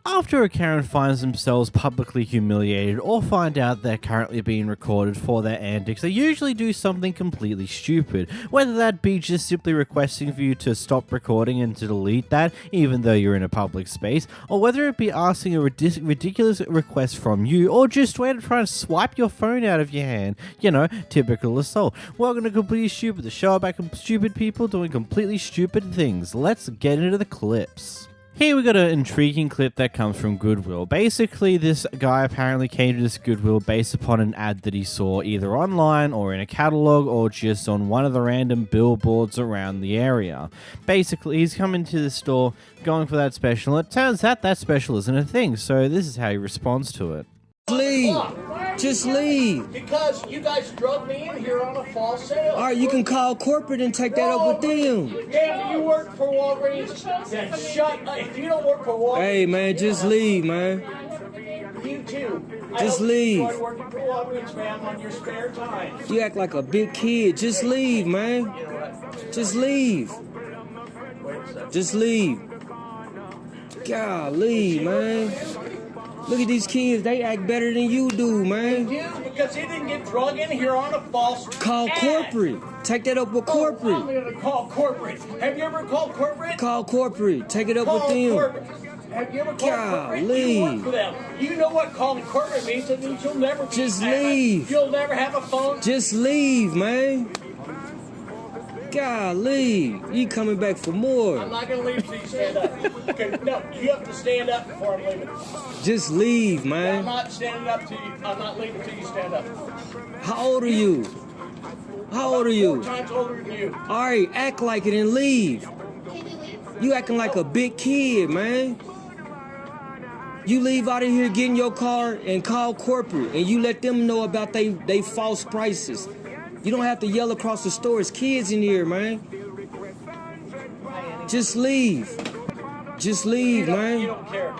After a Karen finds themselves publicly humiliated or find out they're currently being recorded for their antics, they usually do something completely stupid, whether that be just simply requesting for you to stop recording and to delete that even though you're in a public space, or whether it be asking a ridiculous request from you, or just way to try and swipe your phone out of your hand. You know, typical assault. Welcome to Completely Stupid, the show about stupid people doing completely stupid things. Let's get into the clips. Here we got an intriguing clip that comes from Goodwill. Basically, this guy apparently came to this Goodwill based upon an ad that he saw either online or in a catalog or just on one of the random billboards around the area. Basically, he's come into the store going for that special. It turns out that special isn't a thing, so this is how he responds to it. Leave. Just leave. Because you guys drug me in here on a false sale. All right, you can call corporate and take that up with them. Yeah, you work for Walgreens. Then shut up. If you don't work for Walgreens. Hey, man, just leave, man. You too. Just leave. You working for Walgreens, ma'am, on your spare time. You act like a big kid. Just leave, man. Just leave. Just leave. Golly, man. Look at these kids. They act better than you do, man. You, because he didn't get drug in here on a false Call ad. corporate. Take that up with I'm corporate. going to call corporate. Have you ever called corporate? Call corporate. Take it up Call with them. corporate. Have you ever called corporate? Golly. You work for them. You know what calling corporate means. It means you'll never be Just leave. You'll never have a phone. Just leave, man. Golly. You coming back for more. I'm not going to leave until you stand up. Okay, no, you have to stand up before I'm leaving. Just leave, I'm man. not standing up till you. I'm not leaving until you stand up. How old are you? How old are 4 you? times older than you. All right, act like it and leave. You acting like a big kid, man. You leave out of here, get in your car, and call corporate, and you let them know about they false prices. You don't have to yell across the store. It's kids in here, man. Just leave. Just leave, You man. don't care.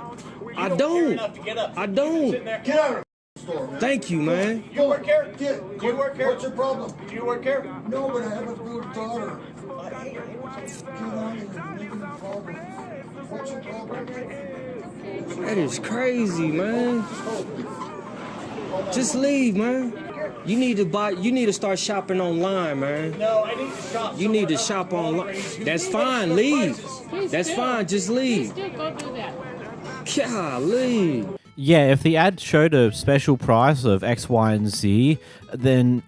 I care don't. enough to get up. I Sitting don't. there. Get out of the store, man. Thank you, man. You work here? Get, Do you work here? What's your problem? Do you work here? No, but I have a good daughter. Get out of here. Making a problem. What's your problem? That is crazy, man. Just leave, man. You need to start shopping online, man. No, I need to shop. You need to somewhere shop else. online. Walgreens. That's You fine. get Leave. prices. That's fine. Just leave. Still go do that. Golly. Yeah, if the ad showed a special price of X, Y, and Z, then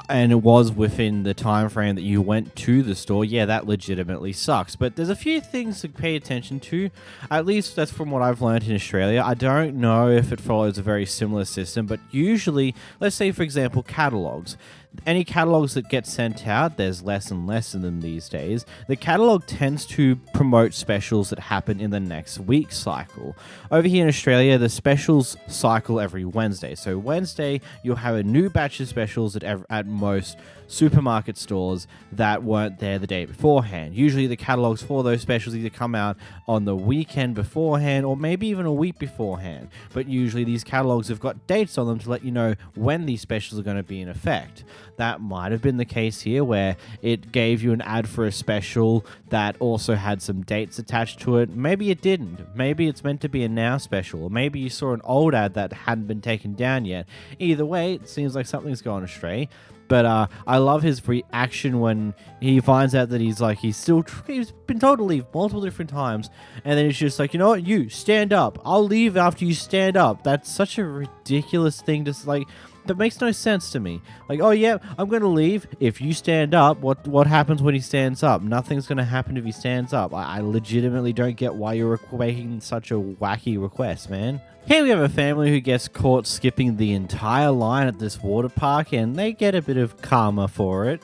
and it was within the time frame that you went to the store, yeah, that legitimately sucks. But there's a few things to pay attention to. At least that's from what I've learned in Australia. I don't know if it follows a very similar system, but usually, let's say for example, catalogs. Any catalogs that get sent out, there's less and less of them these days. The catalog tends to promote specials that happen in the next week cycle. Over here in Australia, the specials cycle every Wednesday. So Wednesday, you'll have a new batch of specials at most supermarket stores that weren't there the day beforehand. Usually the catalogs for those specials either come out on the weekend beforehand or maybe even a week beforehand. But usually these catalogs have got dates on them to let you know when these specials are going to be in effect. That might have been the case here where it gave you an ad for a special that also had some dates attached to it. Maybe it didn't. Maybe it's meant to be a now special, or maybe you saw an old ad that hadn't been taken down yet. Either way, it seems like something's gone astray. But I love his reaction when he finds out that he's been told to leave multiple different times, and then it's just like, you know what, you stand up. I'll leave after you stand up. That's such a ridiculous thing to like. That makes no sense to me. Like, oh yeah, I'm gonna leave if you stand up. What happens when he stands up? Nothing's gonna happen if he stands up. I legitimately don't get why you're making such a wacky request, man. Here we have a family who gets caught skipping the entire line at this water park, and they get a bit of karma for it.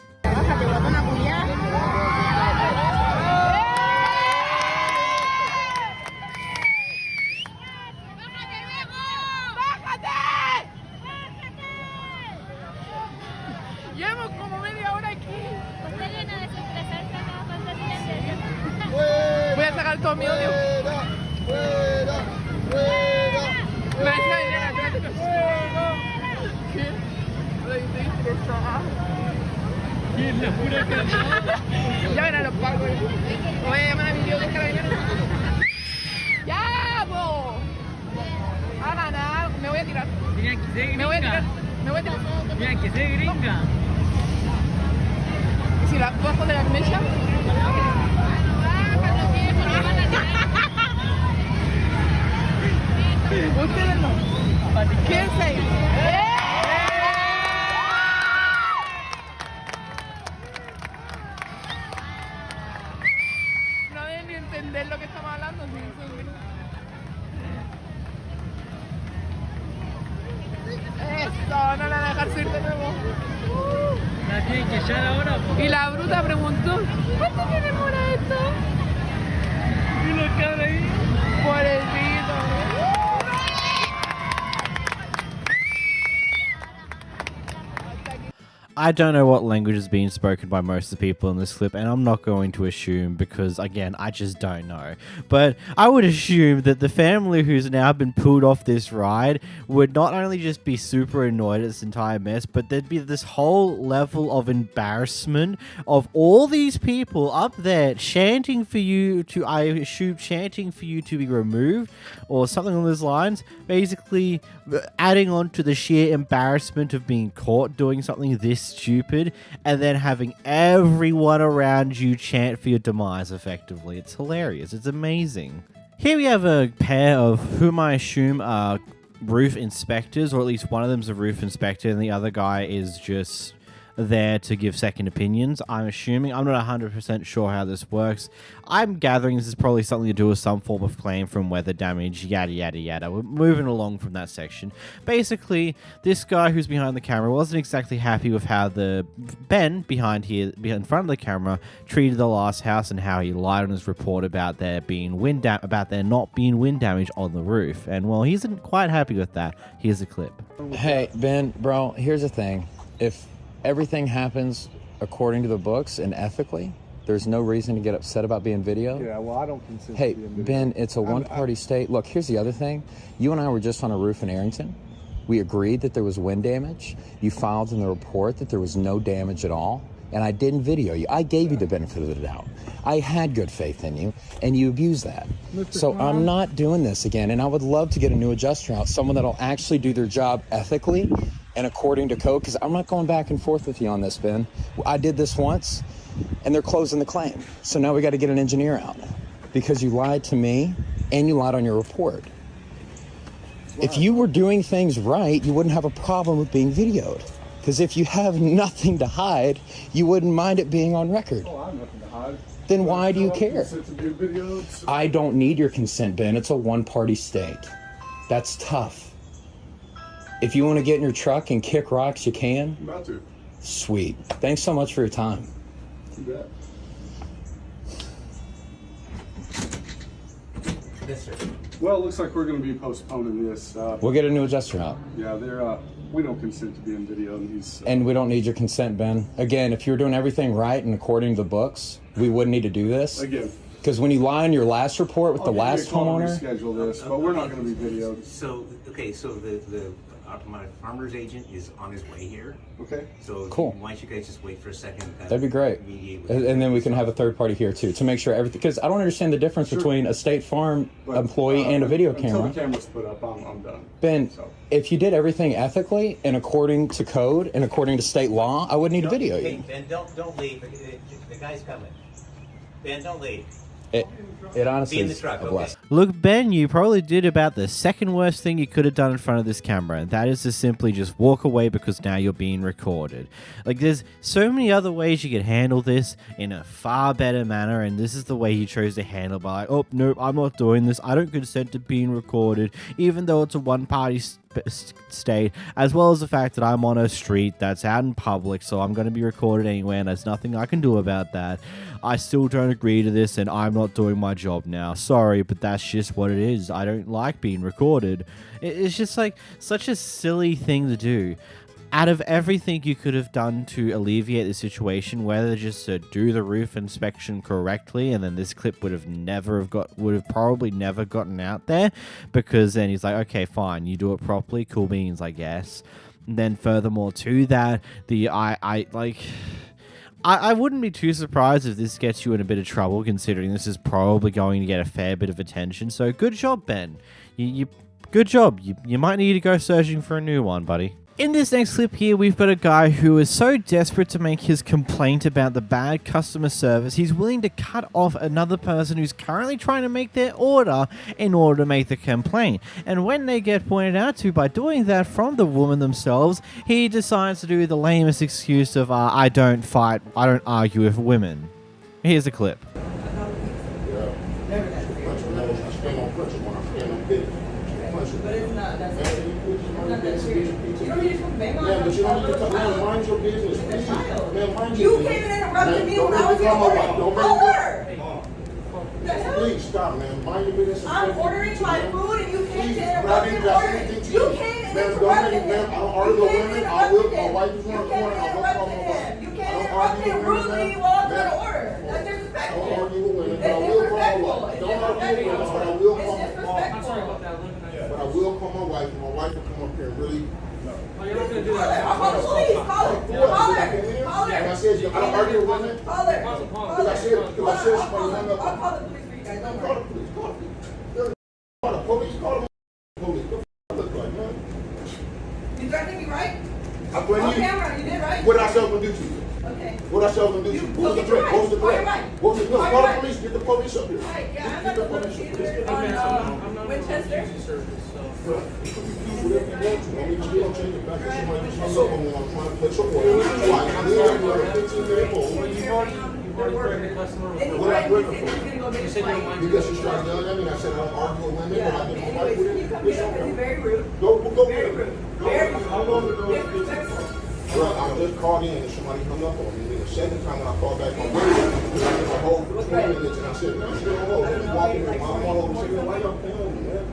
Llevo como media hora aquí. Voy a sacar todo mi odio. Me decía Irene, espérate que ¿qué? Estoy estresada. Ya verán los pagos. Voy a llamar a mi tío que es carabinero. ¡Ya, po! Me voy a tirar. Me voy a tirar. Mira que se gringa. ¿Y si la bajo de la mecha? Ustedes no. ¿Quién se? No deben ni entender lo que estamos hablando. Si son gringos. Eso, no la van a dejar subir de nuevo. La tienen que echar ahora, po. Y la bruta preguntó, ¿cuánto te demora esto? Y los cabros ahí. Por el pito. I don't know what language is being spoken by most of the people in this clip, and I'm not going to assume because, again, I just don't know. But I would assume that the family who's now been pulled off this ride would not only just be super annoyed at this entire mess, but there'd be this whole level of embarrassment of all these people up there chanting for you to, I assume, chanting for you to be removed or something along those lines, basically adding on to the sheer embarrassment of being caught doing something this stupid and then having everyone around you chant for your demise effectively. It's hilarious. It's amazing. Here we have a pair of whom I assume are roof inspectors, or at least one of them's a roof inspector and the other guy is just there to give second opinions. I'm assuming. I'm not 100% sure how this works. I'm gathering this is probably something to do with some form of claim from weather damage, yada yada yada. We're moving along from that section. Basically, this guy who's behind the camera wasn't exactly happy with how the Ben behind front of the camera treated the last house and how he lied on his report about there not being wind damage on the roof. And well, he isn't quite happy with that. Here's a clip. Hey, Ben, bro, here's the thing. If everything happens according to the books and ethically, there's no reason to get upset about being videoed. Yeah, well, I don't consent Hey, to being videoed. Ben, it's a one-party state. Look, here's the other thing. You and I were just on a roof in Arrington. We agreed that there was wind damage. You filed in the report that there was no damage at all, and I didn't video you. I gave you the benefit of the doubt. I had good faith in you, and you abused that. So I'm not doing this again, and I would love to get a new adjuster out, someone that'll actually do their job ethically and according to code, because I'm not going back and forth with you on this, Ben. I did this once, and they're closing the claim. So now we got to get an engineer out, because you lied to me, and you lied on your report. If you were doing things right, you wouldn't have a problem with being videoed. Because if you have nothing to hide, you wouldn't mind it being on record. Oh, I have nothing to hide. Then why do you I don't care? consent to being videoed, so- I don't need your consent, Ben. It's a one-party state. That's tough. If you want to get in your truck and kick rocks, you can. I'm about to. Sweet. Thanks so much for your time. You bet. Yes, sir. Well, it looks like we're going to be postponing this. We'll get a new adjuster out. Yeah, we don't consent to being videoed, and he's... And we don't need your consent, Ben. Again, if you're doing everything right and according to the books, we wouldn't need to do this. Again. Because when you lie on your last report with I'll the give you a last call to homeowner... reschedule this, but we're not going to be videoed. So, okay, so my farmer's agent is on his way here. Okay? So Cool. why don't you guys just wait for a second? That'd be great. Mediate with And then we can have a third party here too, to make sure everything, because I don't understand the difference between a State Farm But, employee and a video Until camera. the camera's put up, I'm done. Ben, So- if you did everything ethically and according to code and according to state law, I wouldn't need to video Hey, you. Ben, don't leave. The guy's coming. Ben, don't leave. It honestly Be in the is truck, a okay. blessing. Look, Ben, you probably did about the second worst thing you could have done in front of this camera, and that is to simply just walk away because now you're being recorded. Like, there's so many other ways you could handle this in a far better manner, and this is the way you chose to handle by, like, oh, nope, I'm not doing this. I don't consent to being recorded, even though it's a one-party state, as well as the fact that I'm on a street that's out in public, so I'm going to be recorded anyway, and there's nothing I can do about that. I still don't agree to this, and I'm not doing my job now. Sorry, but that's just what it is. I don't like being recorded. It's just like such a silly thing to do. Out of everything you could have done to alleviate the situation, whether just to do the roof inspection correctly, and then this clip would have probably never gotten out there, because then he's like, okay, fine, you do it properly, cool beans, I guess. And then furthermore to that, I wouldn't be too surprised if this gets you in a bit of trouble, considering this is probably going to get a fair bit of attention. So good job, Ben. You Good job. You might need to go searching for a new one, buddy. In this next clip here, we've got a guy who is so desperate to make his complaint about the bad customer service, he's willing to cut off another person who's currently trying to make their order in order to make the complaint. And when they get pointed out to by doing that from the woman themselves, he decides to do the lamest excuse of, I don't argue with women. Here's a clip. But it's not, that's you don't need to come bang on but you don't need to come down. Mind your business. You came and interrupted me when I was ordering. Please stop, man. Mind your business. I'm ordering my food and you came to interrupt me ordering. You came and interrupted him. You came and interrupted him. You came and interrupted him rudely while I'm trying to order. That's disrespectful. It's disrespectful. It's disrespectful. It's disrespectful. But I will call my wife, and my wife will come up here and really. I'll call the police. Call her. Call her. Call her. And I said, I don't argue with women. Call her. Because I said somebody hung up. I'll call the police for you guys. Don't Call the police. Call the police. Call the police. Call the police. What the look like, man? You threatening me, right? I threatened you. On camera, you did, right? What did I say I was going to do to you? Okay. What did I say I was going to do to you? What was the threat? What was the threat? What was the threat? Call the police. Get the police up here. Right, yeah, I'm not the police either. On Winchester. Whatever you want to. I mean, you don't change it back to somebody who's hung up on me. I'm trying to place your order. Why? I'm here for a 15-minute hold. What I threatened for? Because she's trying to yell at me and I said I don't argue with women, but I did my wife with it. You come here because he's very rude. Go Very get it. rude. Very rude. Bro, I just called in and somebody hung up on me. The second time when I called back on radio, I did a hold for 20 minutes and I said, man, still on hold. Let me walk in here. I'm all over saying, why y'all playing on me, man?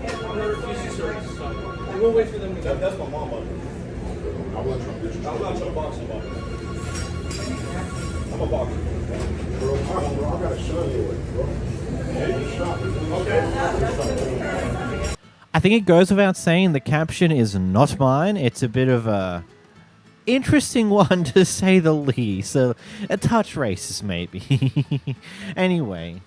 I'm not refusing service, so I will wait for them to go. That's my mom, buddy. I wasn't trying to get you. I'm not trying to box somebody. I'm a boxer. Bro, come on, bro. I got a son here, bro. Hey, you stop it. Okay. I think it goes without saying the caption is not mine. It's a bit of a interesting one to say the least. A touch racist maybe. Anyway,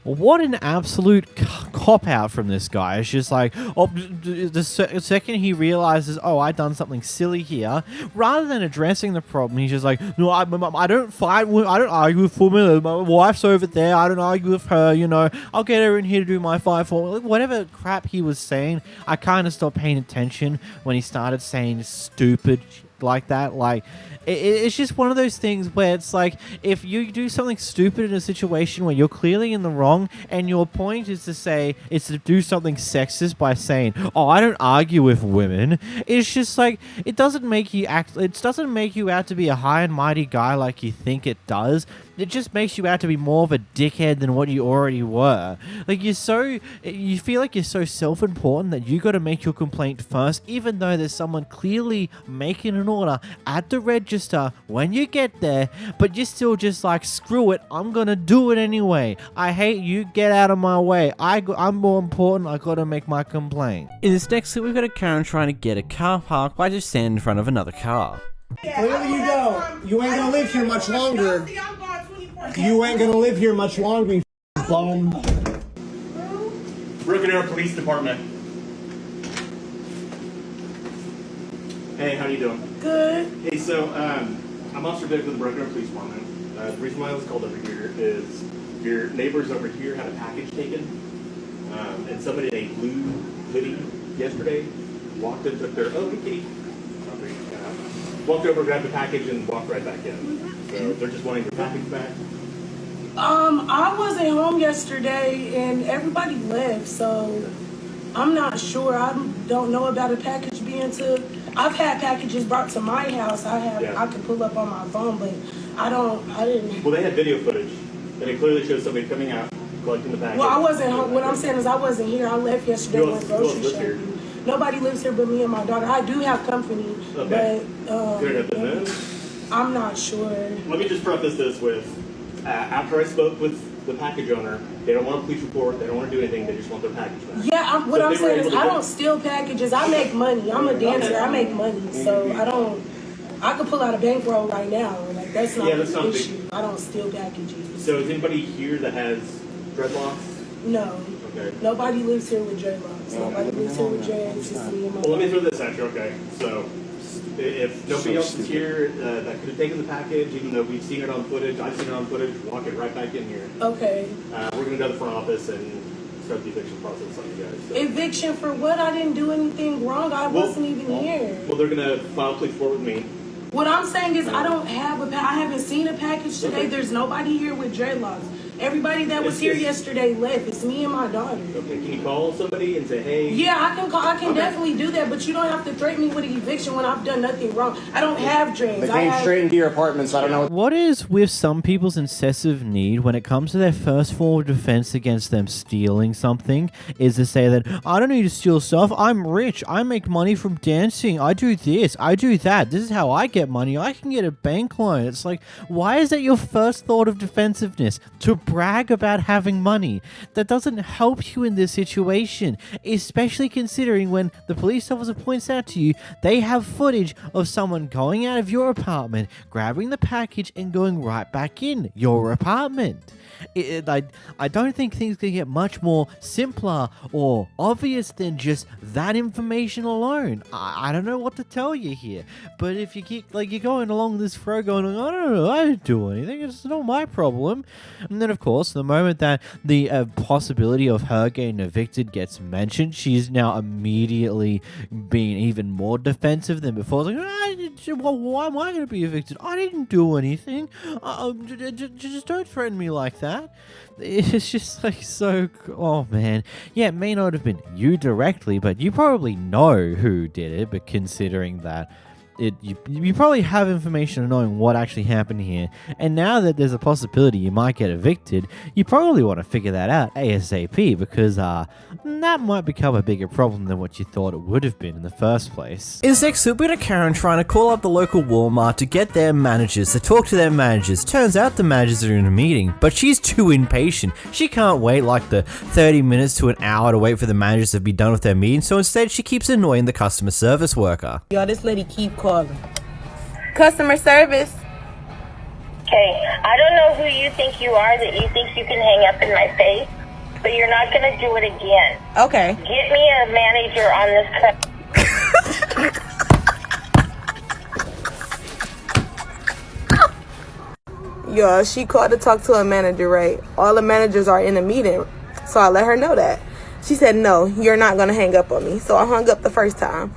what an absolute cop-out from this guy. It's just like, oh, the second he realizes, oh, I've done something silly here, rather than addressing the problem, he's just like, no, I don't fight, I don't argue with women, my wife's over there, I don't argue with her, you know, I'll get her in here to do my fight for whatever crap he was saying. I kind of stopped paying attention when he started saying stupid like that. Like, it's just one of those things where it's like, if you do something stupid in a situation where you're clearly in the wrong and your point is to do something sexist by saying, oh, I don't argue with women, it's just like, it doesn't make you out to be a high and mighty guy like you think it does. It just makes you out to be more of a dickhead than what you already were. Like, you feel like you're so self-important that you got to make your complaint first, even though there's someone clearly making an order at the register when you get there, but you're still just like, screw it, I'm gonna do it anyway. I hate you, get out of my way. I'm more important, I gotta make my complaint. In this next clip, we've got a Karen trying to get a car parked by just standing in front of another car. Clearly you don't. You ain't gonna live here much longer. You ain't gonna live here much longer, you bum. Broken Arrow Police Department. Hey, how you doing? Good. Hey, so I'm Officer Vic with the Broken Arrow Police Department. The reason why I was called over here is your neighbors over here had a package taken, and somebody in a blue hoodie yesterday walked in, took their kitty. Walked over, grabbed the package, and walked right back in. So they're just wanting their package back. I wasn't home yesterday, and everybody left, so I'm not sure. I don't know about a package being took. I've had packages brought to my house. I can pull up on my phone, but I didn't. Well, they had video footage, and it clearly shows somebody coming out, collecting the package. Well, I wasn't home. What I'm saying is I wasn't here. I left yesterday, went grocery shopping. Nobody lives here but me and my daughter. I do have company, okay. But I'm not sure. Let me just preface this with, after I spoke with the package owner, they don't want a police report, they don't want to do anything, they just want their package back. Yeah, what I'm saying is I don't steal packages. I make money. I'm a dancer. I make money. So I could pull out a bankroll right now. Like, that's not the issue. I don't steal packages. So is anybody here that has dreadlocks? No. Okay. Nobody lives here with dreadlocks. Nobody lives here with dreads. Just me and my Well, let me mom. throw this at you, okay? So, if nobody else is here that could have taken the package, even though we've seen it on footage, I've seen it on footage, walk it right back in here. Okay. We're going to go to the front office and start the eviction process on you guys. So. Eviction for what? I didn't do anything wrong. I wasn't even here. Well, they're going to file police report with me. What I'm saying is I don't have I haven't seen a package today. Okay. There's nobody here with dreadlocks. Everybody that was here yesterday left. It's me and my daughter. Okay, can you call somebody and say, hey? Yeah, I can call. I can definitely do that, but you don't have to threaten me with an eviction when I've done nothing wrong. I don't have dreads. They came straight into your apartment, so I don't know. What is with some people's excessive need when it comes to their first form of defense against them stealing something is to say that, I don't need to steal stuff, I'm rich, I make money from dancing, I do this, I do that, this is how I get money, I can get a bank loan. It's like, why is that your first thought of defensiveness? To brag about having money. That doesn't help you in this situation, especially considering when the police officer points out to you they have footage of someone going out of your apartment, grabbing the package and going right back in your apartment. I don't think things can get much more simpler or obvious than just that information alone. I don't know what to tell you here, but if you keep you're going along this road going, I don't know, I didn't do anything, it's not my problem. And then of course the moment that the possibility of her getting evicted gets mentioned, she's now immediately being even more defensive than before. It's like, why am I going to be evicted? I didn't do anything. Just don't threaten me like that. It's just like so. Oh man, yeah, it may not have been you directly, but you probably know who did it. But considering that you probably have information on knowing what actually happened here, and now that there's a possibility you might get evicted, you probably want to figure that out ASAP, because that might become a bigger problem than what you thought it would have been in the first place. In next up, we had a Karen trying to call up the local Walmart to get their managers to talk to their managers. Turns out the managers are in a meeting, but she's too impatient. She can't wait like the 30 minutes to an hour to wait for the managers to be done with their meeting, so instead she keeps annoying the customer service worker. Y'all, this lady keep calling. Customer service. Okay, I don't know who you think you are that you think you can hang up in my face, but you're not going to do it again. Okay. Get me a manager on this Yeah, she called to talk to a manager, right? All the managers are in a meeting, so I let her know that. She said, no, you're not going to hang up on me. So I hung up the first time.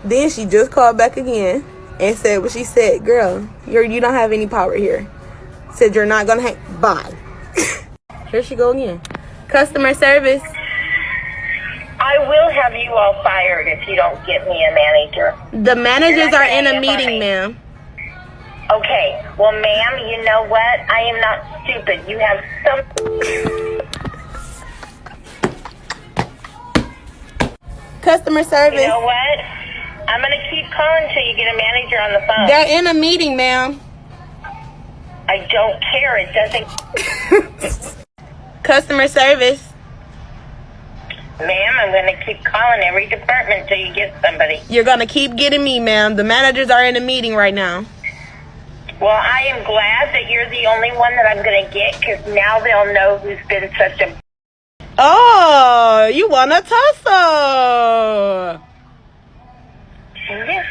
Then she just called back again and said what she said. Girl, you don't have any power here. Said you're not going to hang. Bye. Here she go again. Customer service. I will have you all fired if you don't get me a manager. The managers are in a meeting, ma'am. Okay, well, ma'am, you know what? I am not stupid. You have some... Customer service. You know what? I'm going to keep calling until you get a manager on the phone. They're in a meeting, ma'am. I don't care. It doesn't... Customer service. Ma'am, I'm going to keep calling every department until you get somebody. You're going to keep getting me, ma'am. The managers are in a meeting right now. Well, I am glad that you're the only one that I'm going to get, because now they'll know who's been such a... Oh, you want a tussle? Yes.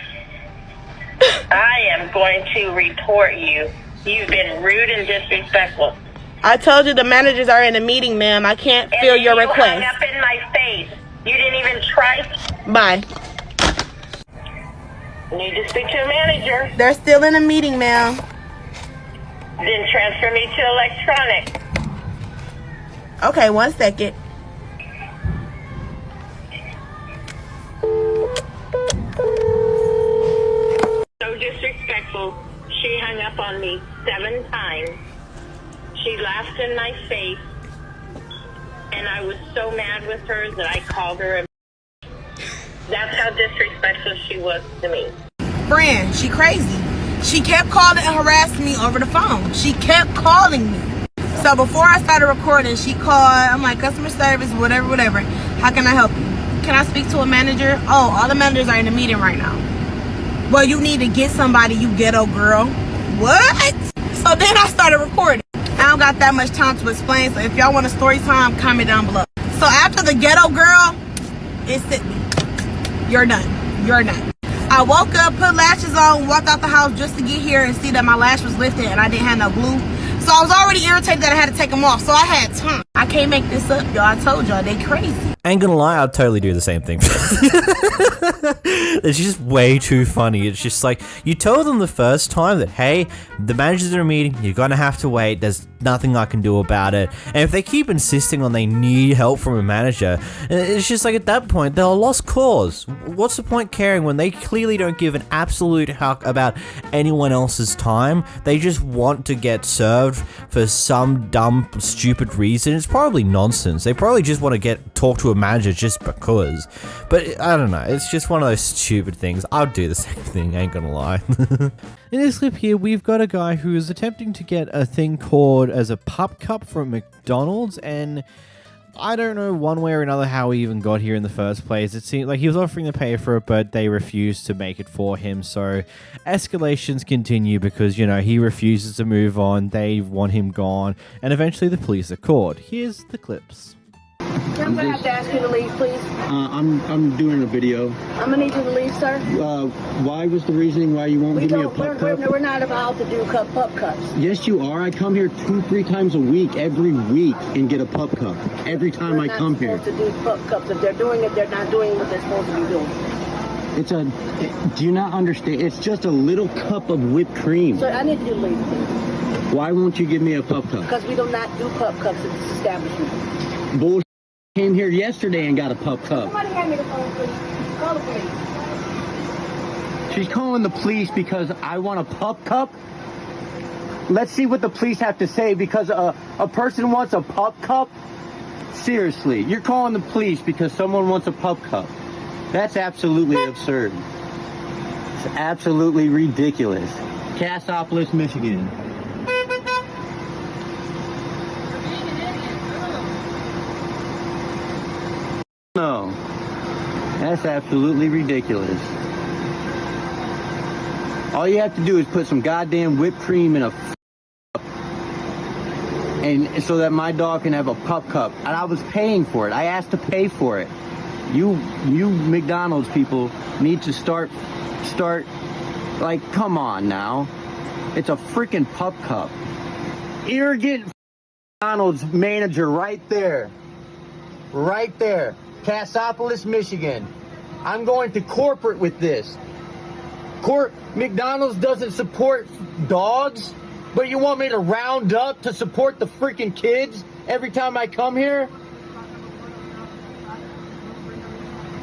I am going to report you. You've been rude and disrespectful. I told you the managers are in a meeting, ma'am. I can't fill your You request. hung up in my face. You didn't even try. Bye. Need to speak to a manager. They're still in a meeting, ma'am. Then transfer me to electronic. Okay, 1 second. So disrespectful. She hung up on me 7 times. She laughed in my face. And I was so mad with her that I called her a... That's how disrespectful she was to me. Friend, she crazy. She kept calling and harassing me over the phone. She kept calling me. So before I started recording, she called. I'm like, customer service, whatever. How can I help you? Can I speak to a manager? Oh, all the managers are in a meeting right now. Well, you need to get somebody, you ghetto girl. What? So then I started recording. I don't got that much time to explain, so if y'all want a story time, comment down below. So after the ghetto girl, it sent me. You're done. You're done. I woke up, put lashes on, walked out the house just to get here and see that my lash was lifted and I didn't have no glue. So I was already irritated that I had to take them off. So I had time. I can't make this up, y'all. I told y'all, they crazy. Ain't gonna lie, I'd totally do the same thing. It's just way too funny. It's just like, you tell them the first time that, hey, the manager's in a meeting, you're gonna have to wait, there's nothing I can do about it. And if they keep insisting on they need help from a manager, it's just like, at that point, they're a lost cause. What's the point caring when they clearly don't give an absolute huck about anyone else's time? They just want to get served for some dumb, stupid reason. It's probably nonsense. They probably just want to talk to a manager just because. But I don't know, it's just one of those stupid things. I'll do the same thing, ain't gonna lie. In this clip here, we've got a guy who is attempting to get a thing called as a pup cup from McDonald's, and I don't know one way or another how he even got here in the first place. It seemed like he was offering to pay for it, but they refused to make it for him. So escalations continue because, you know, he refuses to move on. They want him gone, and eventually the police are called. Here's the clips. I'm gonna have to ask you to leave, please. I'm doing a video. I'm gonna need you to leave, sir. Why was the reasoning why you won't give me a pup cup? We're not allowed to do pup cups. Yes, you are. I come here 2-3 times a week, every week, and get a pup cup. Every time I come here. We're not supposed to do pup cups. If they're doing it, they're not doing what they're supposed to be doing. Do you not understand? It's just a little cup of whipped cream. Sir, I need you to leave, please. Why won't you give me a pup cup? Because we do not do pup cups at this establishment. Bullshit. Came here yesterday and got a pup cup. Somebody hand me the phone, please. Call the police. She's calling the police because I want a pup cup? Let's see what the police have to say because a person wants a pup cup? Seriously, you're calling the police because someone wants a pup cup. That's absolutely absurd. It's absolutely ridiculous. Cassopolis, Michigan. No, that's absolutely ridiculous. All you have to do is put some goddamn whipped cream in a cup, and so that my dog can have a pup cup. And I was paying for it. I asked to pay for it. You McDonald's people need to start. Like, come on now. It's a freaking pup cup. Arrogant McDonald's manager right there. Right there. Cassopolis, Michigan. I'm going to corporate with this. McDonald's doesn't support dogs, but you want me to round up to support the freaking kids every time I come here?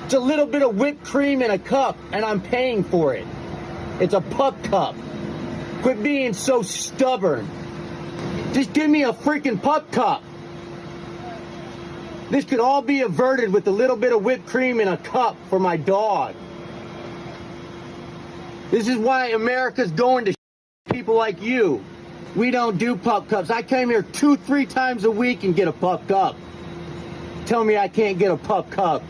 It's a little bit of whipped cream in a cup, and I'm paying for it. It's a pup cup. Quit being so stubborn. Just give me a freaking pup cup. This could all be averted with a little bit of whipped cream in a cup for my dog. This is why America's going to people like you. We don't do pup cups. I came here 2-3 times a week and get a pup cup. Tell me I can't get a pup cup.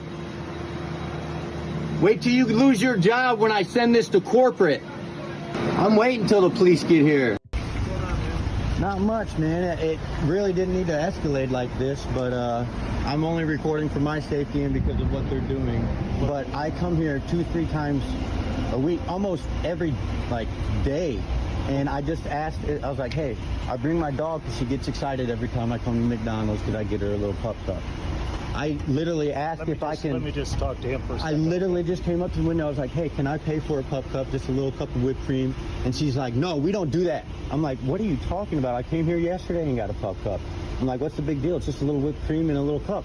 Wait till you lose your job when I send this to corporate. I'm waiting till the police get here. Not much, man. It really didn't need to escalate like this, but I'm only recording for my safety and because of what they're doing. But I come here 2-3 times a week, almost every day. And I just asked, I was like, hey, I bring my dog because she gets excited every time I come to McDonald's because I get her a little pup cup. I literally asked if I can... Let me just talk to him for a second. I literally just came up to the window. I was like, hey, can I pay for a pup cup, just a little cup of whipped cream? And she's like, no, we don't do that. I'm like, what are you talking about? I came here yesterday and got a pup cup. I'm like, what's the big deal? It's just a little whipped cream in a little cup.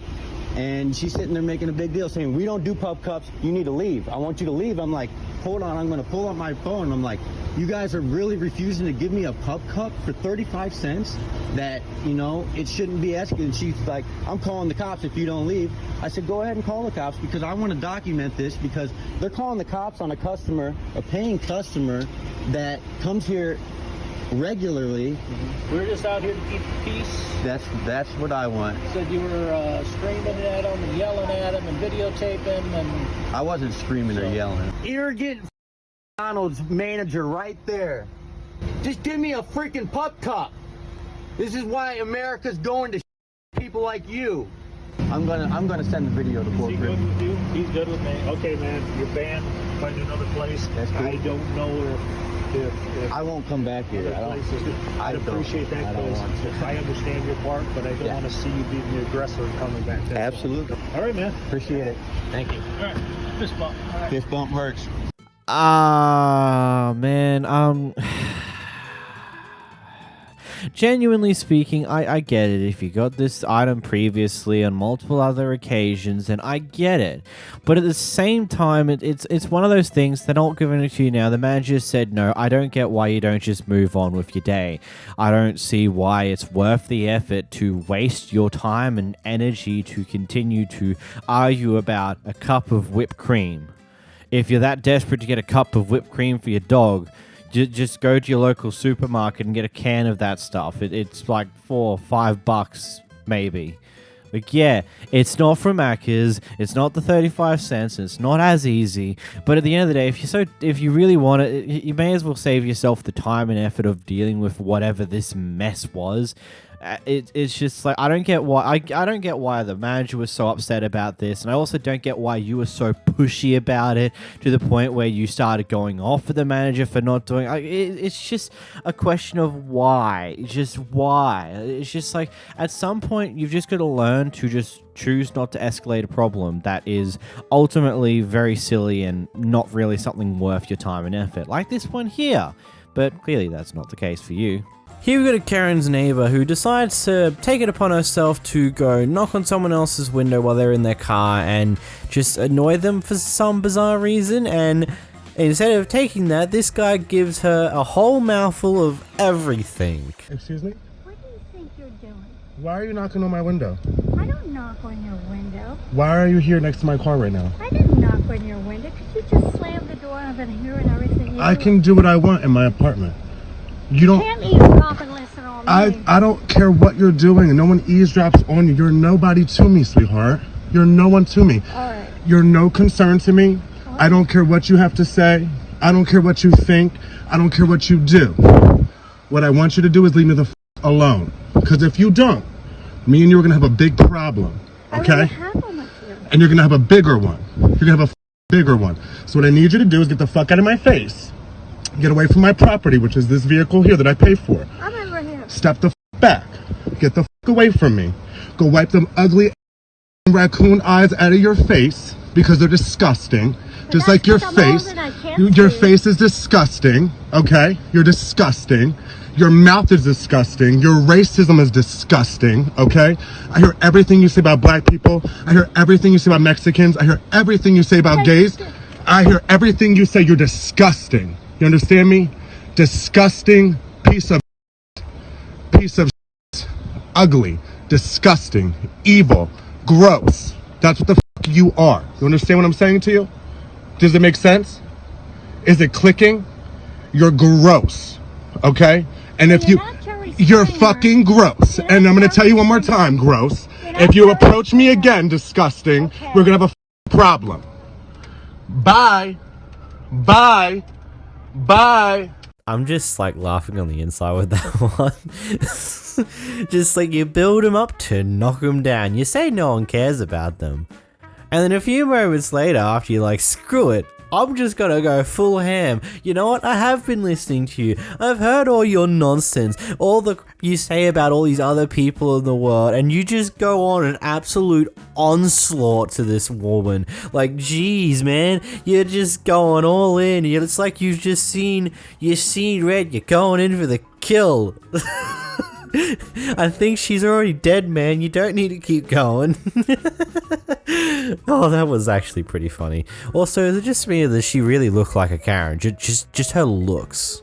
And she's sitting there making a big deal saying, we don't do pup cups. You need to leave. I want you to leave. I'm like, hold on. I'm going to pull up my phone. I'm like, you guys are really refusing to give me a pup cup for 35 cents that, you know, it shouldn't be asking. And she's like, I'm calling the cops if you don't leave. I said, go ahead and call the cops because I want to document this because they're calling the cops on a customer, a paying customer that comes here regularly. We're just out here to keep the peace. That's what I want. Said you were screaming at him and yelling at him and videotaping and... I wasn't screaming or yelling. Arrogant McDonald's manager right there. Just give me a freaking pup cup. This is why America's going to people like you. I'm gonna send the video to Is he corporate. good with you? He's good with me. Okay, man. You're banned. Find another place. That's cool. I don't know if I won't come back here. I'd appreciate that because I understand your part, but I don't want to see you being the aggressor and coming back. Absolutely. All right, man. Appreciate it. Thank you. All right. Fist bump. All right. Fist bump works. Man, genuinely speaking, I get it. If you got this item previously on multiple other occasions, then I get it. But at the same time, it's one of those things, they're not giving it to you now. The manager said no. I don't get why you don't just move on with your day. I don't see why it's worth the effort to waste your time and energy to continue to argue about a cup of whipped cream. If you're that desperate to get a cup of whipped cream for your dog, just go to your local supermarket and get a can of that stuff. It's like $4 or $5 maybe. Like, yeah, it's not from Macca's, it's not the 35 cents, it's not as easy, but at the end of the day, if you really want it, you may as well save yourself the time and effort of dealing with whatever this mess was. It's just like, I don't get why the manager was so upset about this, and I also don't get why you were so pushy about it to the point where you started going off at the manager for not doing. It's just a question of why. Just why. It's just like, at some point you've just got to learn to just choose not to escalate a problem that is ultimately very silly and not really something worth your time and effort, like this one here. But clearly that's not the case for you. Here we got a Karen's neighbor who decides to take it upon herself to go knock on someone else's window while they're in their car and just annoy them for some bizarre reason, and instead of taking that, this guy gives her a whole mouthful of everything. Excuse me? What do you think you're doing? Why are you knocking on my window? I don't knock on your window. Why are you here next to my car right now? I didn't knock on your window because you just slammed the door and I've been hearing everything you I can do what I want in my apartment. You don't. Can't eavesdrop and listen on me. I don't care what you're doing, and no one eavesdrops on you. You're nobody to me, sweetheart. You're no one to me. All right. You're no concern to me. I don't care what you have to say. I don't care what you think. I don't care what you do. What I want you to do is leave me the f alone. Because if you don't, me and you are going to have a big problem. Okay? I have one with you. And you're going to have a bigger one. You're going to have a bigger one. So what I need you to do is get the fuck out of my face. Get away from my property, which is this vehicle here that I pay for. I'm over here. Step the f back. Get the f away from me. Go wipe them ugly raccoon eyes out of your face because they're disgusting. But just like your because I'm face. old and I can't Your see. face is disgusting. Okay? You're disgusting. Your mouth is disgusting. Your racism is disgusting. Okay? I hear everything you say about black people. I hear everything you say about Mexicans. I hear everything you say about gays. I hear everything you say. You're disgusting. You understand me? Disgusting piece of ugly, disgusting, evil, gross. That's what the fuck you are. You understand what I'm saying to you? Does it make sense? Is it clicking? You're gross. Okay? And if you're fucking gross. And I'm gonna tell you one more time, gross. If you approach me again, disgusting, we're gonna have a problem. Bye. Bye. Bye. I'm just like laughing on the inside with that one. Just like, you build them up to knock them down. You say no one cares about them. And then a few moments later, after you're like, screw it, I'm just gonna go full ham. You know what? I have been listening to you. I've heard all your nonsense, all the crap you say about all these other people in the world, and you just go on an absolute onslaught to this woman. Like, geez, man, you're just going all in. It's like you've just seen red. You're going in for the kill. I think she's already dead, man. You don't need to keep going. Oh, that was actually pretty funny. Also, is it just me or does she really look like a Karen? Just her looks.